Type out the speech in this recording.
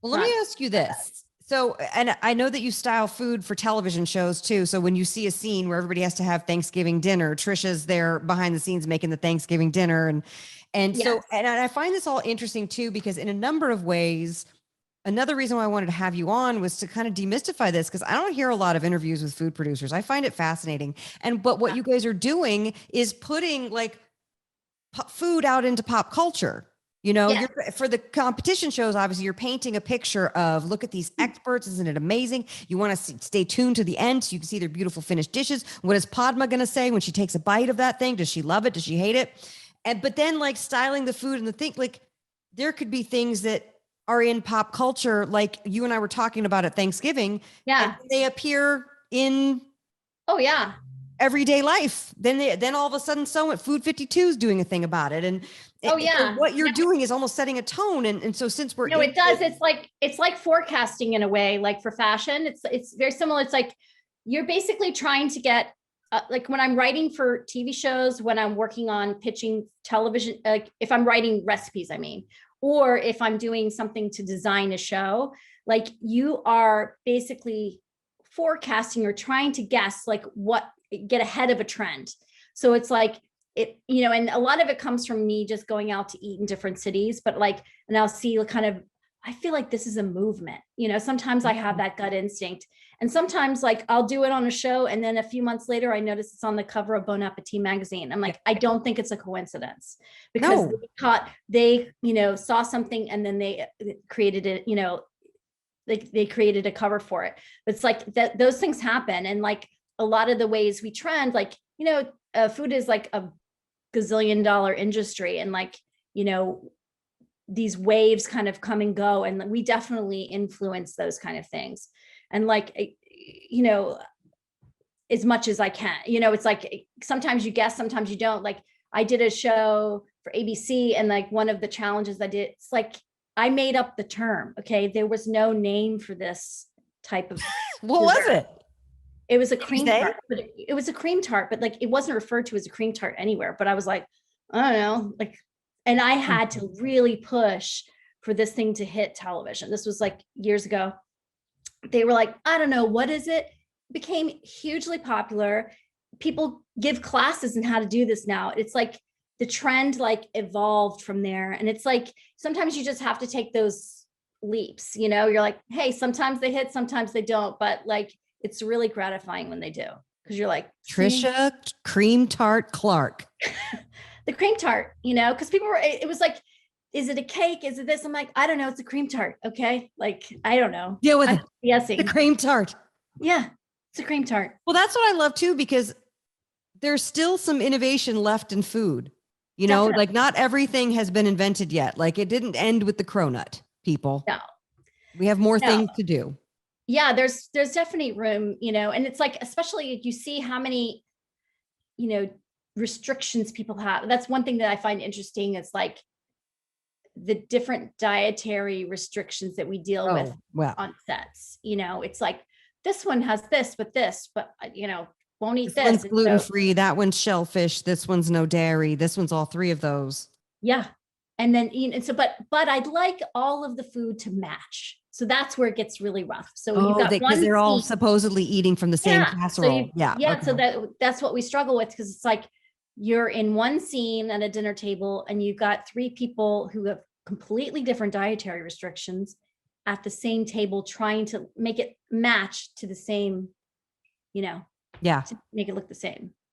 Well, let me ask you this. So, and I know that you style food for television shows too. So when you see a scene where everybody has to have Thanksgiving dinner, Tricia's there behind the scenes making the Thanksgiving dinner. And so, Yes. and I find this all interesting too, because in a number of ways, another reason why I wanted to have you on was to kind of demystify this, because I don't hear a lot of interviews with food producers. I find it fascinating. But what you guys are doing is putting like food out into pop culture. You know, Yes. you're for the competition shows, obviously, you're painting a picture of look at these experts. Isn't it amazing? You want to stay tuned to the end so you can see their beautiful finished dishes. What is Padma going to say when she takes a bite of that thing? Does she love it? Does she hate it? But then like styling the food and the thing, like there could be things that are in pop culture, like you and I were talking about at Thanksgiving. Yeah. And they appear in Oh yeah. everyday life. Then all of a sudden, Food 52 is doing a thing about it. And Oh yeah. what you're doing is almost setting a tone. And so since we're No, it does. It's like forecasting in a way, like for fashion. It's very similar. It's like you're basically trying to get like when I'm writing for TV shows, when I'm working on pitching television, like if I'm writing recipes, I mean, or if I'm doing something to design a show, like you are basically forecasting or trying to guess like what get ahead of a trend. So it's like it, you know, and a lot of it comes from me just going out to eat in different cities, but like, and I'll see kind of, I feel like this is a movement, you know, sometimes I have that gut instinct, and sometimes like I'll do it on a show and then a few months later I notice it's on the cover of Bon Appetit magazine. I'm like, I don't think it's a coincidence, because they you know, saw something and then they created it, you know, like they created a cover for it. It's like that those things happen. And like a lot of the ways we trend, like, you know, food is like a gazillion-dollar industry, and like, you know, these waves kind of come and go, and we definitely influence those kind of things. And like, you know, as much as I can, you know, it's like sometimes you guess, sometimes you don't. Like I did a show for ABC, and like one of the challenges I did, it's like I made up the term. Okay, there was no name for this type of what was it? It was a cream tart, but it was a cream tart, but like it wasn't referred to as a cream tart anywhere. But I was like, I don't know, like, and I had to really push for this thing to hit television. This was like years ago. They were like, I don't know, what is it? Became hugely popular. People give classes on how to do this now. It's like the trend like evolved from there. And it's like sometimes you just have to take those leaps, you know, you're like, hey, sometimes they hit, sometimes they don't, but like it's really gratifying when they do, because you're like, Tricia Cream Tart Clark. The cream tart, you know, because people were, it was like, is it a cake? Is it this? I'm like, I don't know. It's a cream tart. Okay. Like, I don't know. Deal with it. Guessing. The cream tart. Yeah. It's a cream tart. Well, that's what I love too, because there's still some innovation left in food. You know, like not everything has been invented yet. Like it didn't end with the cronut, people. No. We have more things to do. Yeah, there's definitely room, you know, and it's like, especially you see how many, you know, restrictions people have. That's one thing that I find interesting. Is like the different dietary restrictions that we deal with on sets. You know, it's like this one has this, but you know, won't eat this. One's gluten-free, that one's shellfish, this one's no dairy, this one's all three of those. Yeah. And then, you know, so, but I'd like all of the food to match. So that's where it gets really rough. So you've got because they're all supposedly eating from the same casserole. So that's what we struggle with, because it's like you're in one scene at a dinner table and you've got three people who have completely different dietary restrictions at the same table, trying to make it match to the same, you know, to make it look the same.